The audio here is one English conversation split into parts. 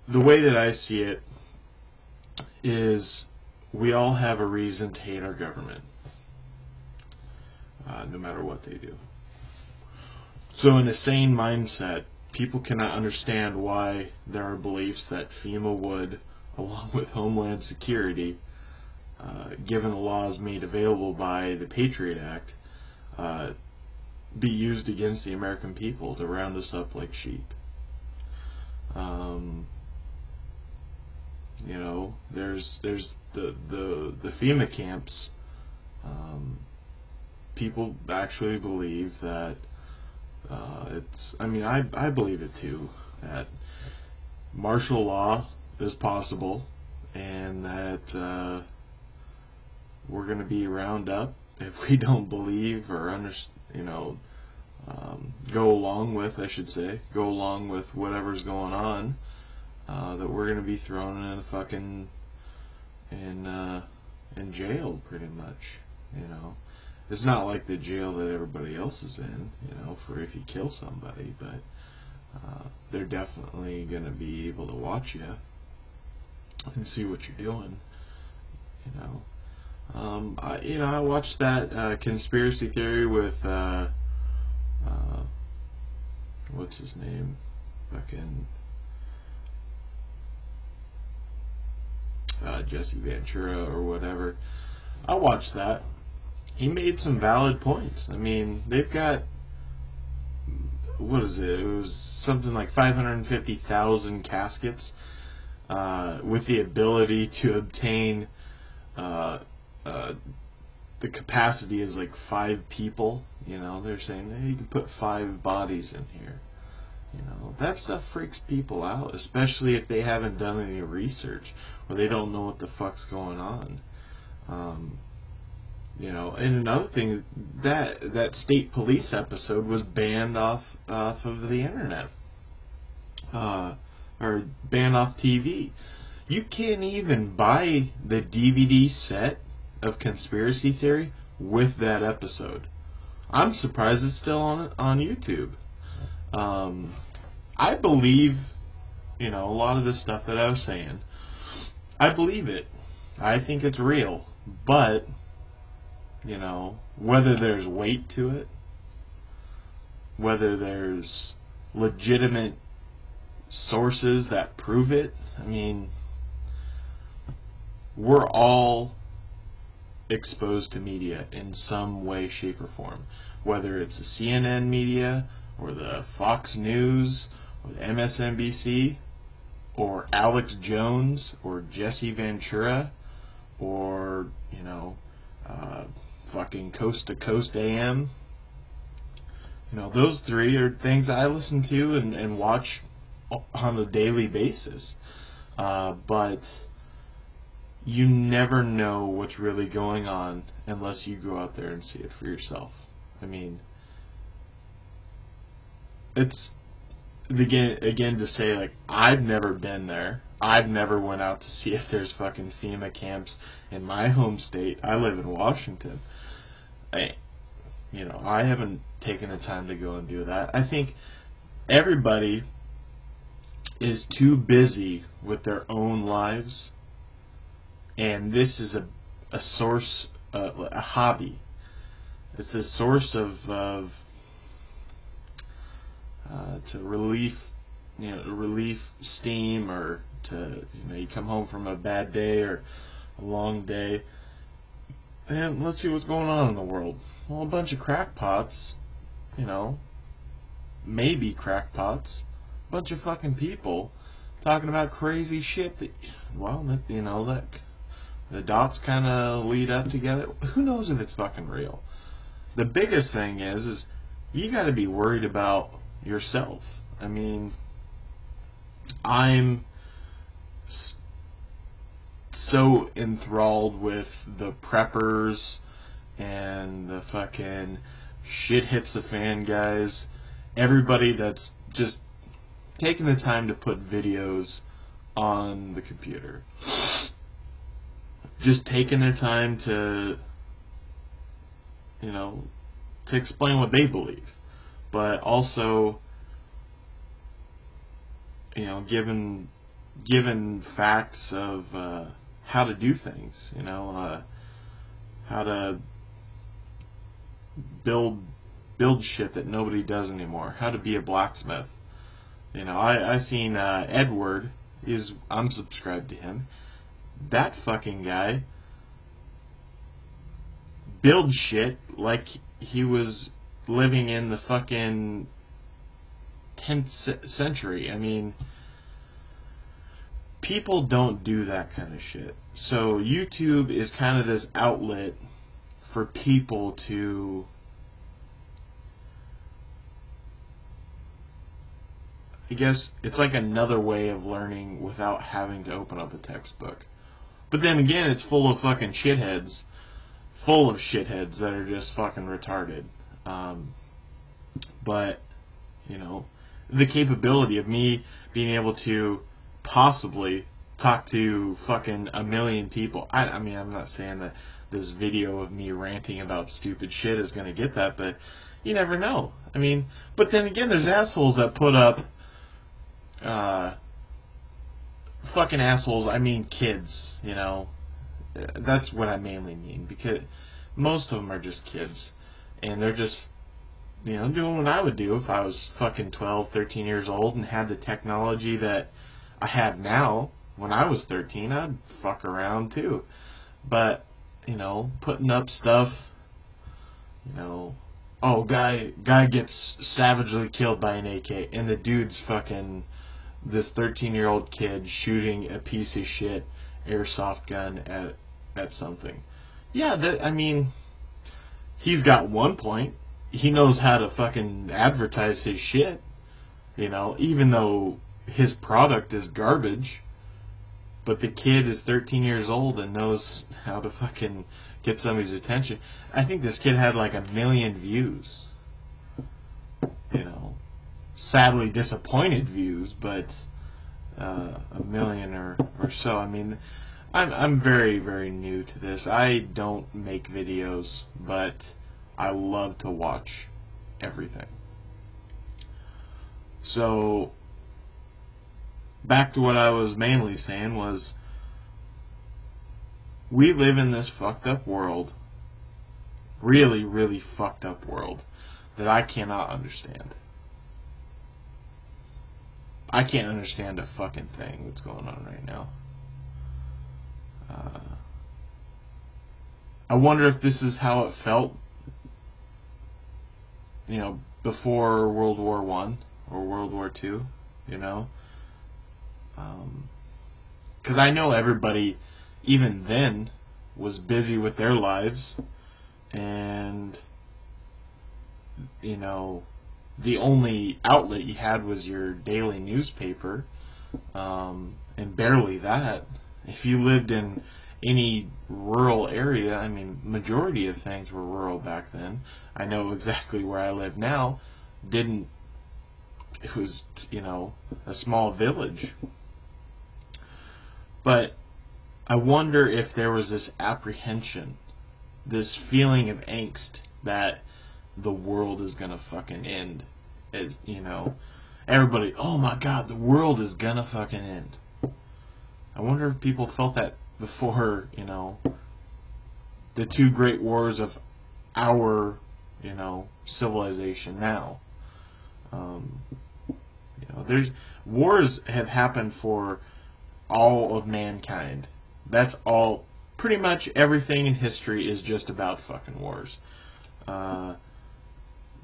the way that I see it is we all have a reason to hate our government, no matter what they do. So in a sane mindset, people cannot understand why there are beliefs that FEMA would, along with Homeland Security, given the laws made available by the Patriot Act, be used against the American people to round us up like sheep. You know, there's the FEMA camps. People actually believe that I believe it too, that martial law is possible, and that we're going to be round up if we don't believe or go along with whatever's going on. That we're going to be thrown in a fucking in jail, pretty much. You know, it's not like the jail that everybody else is in, you know, for if you kill somebody, but they're definitely going to be able to watch you and see what you're doing. You know, I watched that conspiracy theory with what's his name, fucking Jesse Ventura or whatever. I watched that. He made some valid points. I mean, they've got, what is it? It was something like 550,000 caskets with the ability to obtain the capacity is like 5 people. You know, they're saying, hey, you can put 5 bodies in here. You know, that stuff freaks people out, especially if they haven't done any research or they don't know what the fuck's going on. You know, and another thing, that state police episode was banned off of the internet, or banned off TV. You can't even buy the DVD set of Conspiracy Theory with that episode. I'm surprised it's still on YouTube. I believe, you know, a lot of the stuff that I was saying. I believe it. I think it's real. But, you know, whether there's weight to it, whether there's legitimate sources that prove it, I mean, we're all exposed to media in some way, shape, or form. Whether it's the CNN media, or the Fox News, or the MSNBC, or Alex Jones, or Jesse Ventura, or, you know, fucking Coast to Coast AM. You know, those 3 are things I listen to and watch on a daily basis. But you never know what's really going on unless you go out there and see it for yourself. I mean, it's again to say, like, I've never been there. I've never went out to see if there's fucking FEMA camps in my home state. I live in Washington. I haven't taken the time to go and do that. I think everybody is too busy with their own lives, and this is a source, a hobby. It's a source of to relief steam, or to, you come home from a bad day or a long day, and let's see what's going on in the world. Well, a bunch of crackpots, maybe crackpots, a bunch of fucking people talking about crazy shit that the dots kind of lead up together. Who knows if it's fucking real? The biggest thing is you got to be worried about yourself. I mean, I'm so enthralled with the preppers and the fucking shit hits the fan guys. Everybody that's just taking the time to put videos on the computer. Just taking their time to explain what they believe. But also given facts of how to do things, how to build shit that nobody does anymore, how to be a blacksmith. I seen Edward, I'm subscribed to him. That fucking guy builds shit like he was living in the fucking 10th century. I mean, people don't do that kind of shit. So YouTube is kind of this outlet for people to I guess it's like another way of learning without having to open up a textbook. But then again, it's full of fucking shitheads. Full of shitheads that are just fucking retarded. But, the capability of me being able to possibly talk to fucking a million people. I mean, I'm not saying that this video of me ranting about stupid shit is going to get that, but you never know. I mean, but then again, there's assholes that put up fucking assholes, I mean kids, That's what I mainly mean, because most of them are just kids. And they're just, doing what I would do if I was fucking 12, 13 years old and had the technology that I have now. When I was 13, I'd fuck around too. But, putting up stuff, oh, guy gets savagely killed by an AK, and the dude's fucking this 13-year-old kid shooting a piece of shit airsoft gun at something. Yeah, I mean, he's got one point. He knows how to fucking advertise his shit, even though his product is garbage. But the kid is 13 years old and knows how to fucking get somebody's attention. I think this kid had like 1 million views. Sadly disappointed views, but 1 million or so. I mean, I'm very, very new to this. I don't make videos, but I love to watch everything. So, back to what I was mainly saying was, we live in this fucked up world, really, really fucked up world, that I cannot understand. I can't understand a fucking thing that's going on right now. I wonder if this is how it felt, before World War I or World War II, because I know everybody, even then, was busy with their lives, and, the only outlet you had was your daily newspaper, and barely that. If you lived in any rural area, I mean, majority of things were rural back then. I know exactly where I live now. It was, a small village. But I wonder if there was this apprehension, this feeling of angst that the world is gonna fucking end. As everybody, oh my god, the world is gonna fucking end. I wonder if people felt that before, the two great wars of our, civilization now. There's wars have happened for all of mankind. That's all. Pretty much everything in history is just about fucking wars.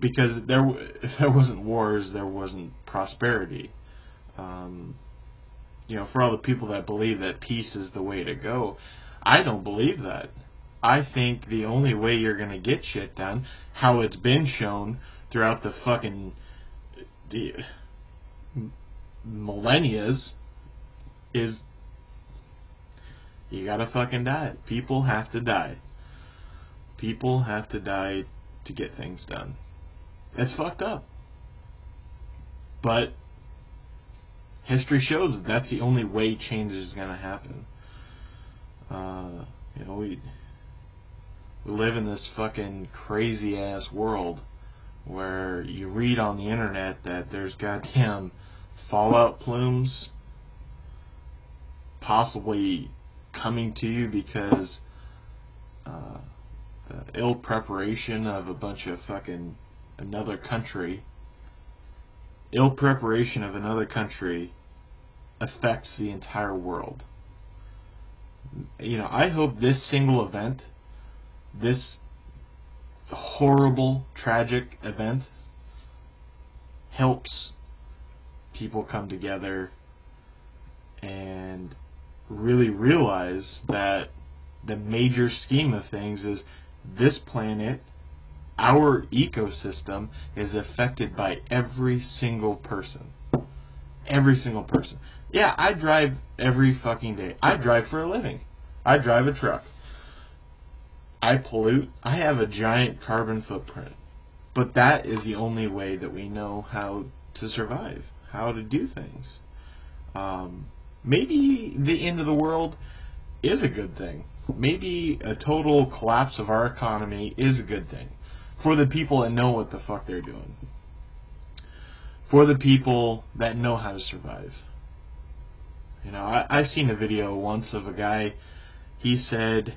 Because if there wasn't wars, there wasn't prosperity. For all the people that believe that peace is the way to go, I don't believe that. I think the only way you're going to get shit done, how it's been shown throughout the fucking millennias, is you gotta fucking die. People have to die. People have to die to get things done. It's fucked up. But history shows that that's the only way change is going to happen. We live in this fucking crazy ass world where you read on the internet that there's goddamn fallout plumes possibly coming to you because the ill preparation of a bunch of fucking another country. Ill preparation of another country affects the entire world. I hope this single event, this horrible, tragic event, helps people come together and really realize that the major scheme of things is this planet, our ecosystem, is affected by every single person. Every single person. Yeah, I drive every fucking day. I drive for a living. I drive a truck. I pollute. I have a giant carbon footprint. But that is the only way that we know how to survive, how to do things. Maybe the end of the world is a good thing. Maybe a total collapse of our economy is a good thing. For the people that know what the fuck they're doing. For the people that know how to survive. I've seen a video once of a guy, he said,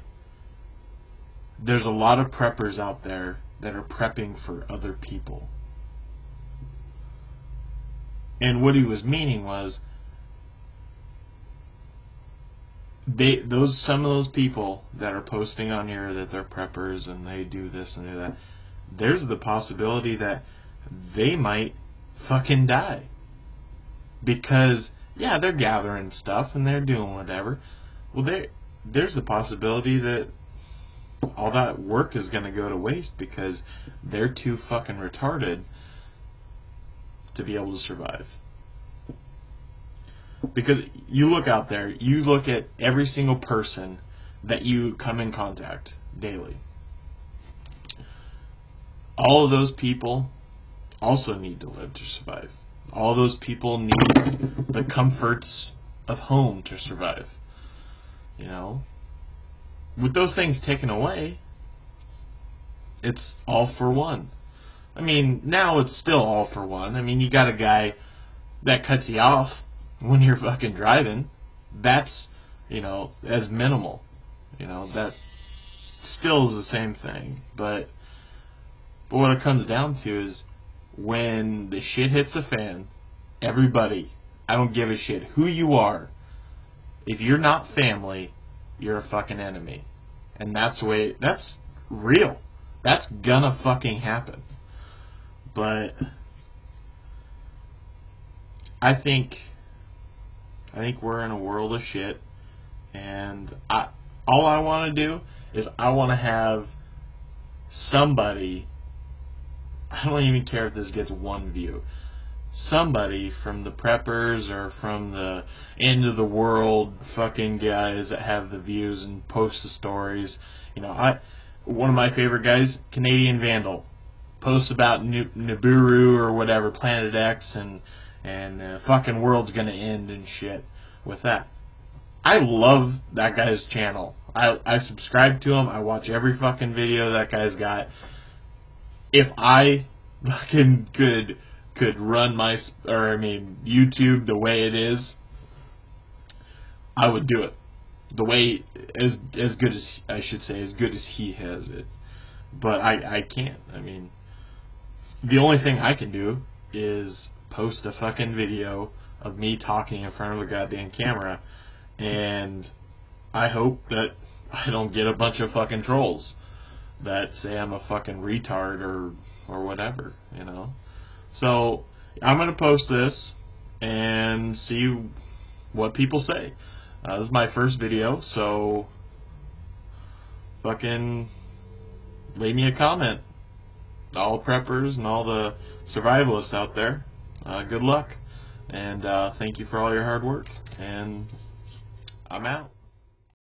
there's a lot of preppers out there that are prepping for other people. And what he was meaning was, some of those people that are posting on here that they're preppers and they do this and do that, there's the possibility that they might fucking die. Because, yeah, they're gathering stuff and they're doing whatever. Well, there's the possibility that all that work is going to go to waste because they're too fucking retarded to be able to survive. Because you look out there, you look at every single person that you come in contact daily. All of those people also need to live to survive. All those people need the comforts of home to survive. With those things taken away, it's all for one. Now it's still all for one. You got a guy that cuts you off when you're fucking driving. That's, as minimal. That still is the same thing. But what it comes down to is when the shit hits the fan, everybody, I don't give a shit who you are, if you're not family, you're a fucking enemy. And that's real. That's gonna fucking happen. But I think we're in a world of shit, and all I want to do is I want to have somebody, I don't even care if this gets one view, somebody from the preppers or from the end of the world fucking guys that have the views and post the stories. One of my favorite guys, Canadian Vandal, posts about Nibiru or whatever, Planet X, and fucking world's gonna end and shit with that. I love that guy's channel. I subscribe to him. I watch every fucking video that guy's got. If I fucking could run YouTube the way it is, I would do it. The way, as good as, I should say, as good as he has it. But I can't. The only thing I can do is post a fucking video of me talking in front of a goddamn camera, and I hope that I don't get a bunch of fucking trolls that say I'm a fucking retard or whatever, So I'm gonna post this and see what people say. This is my first video, so fucking leave me a comment. All preppers and all the survivalists out there, good luck, and thank you for all your hard work, and I'm out.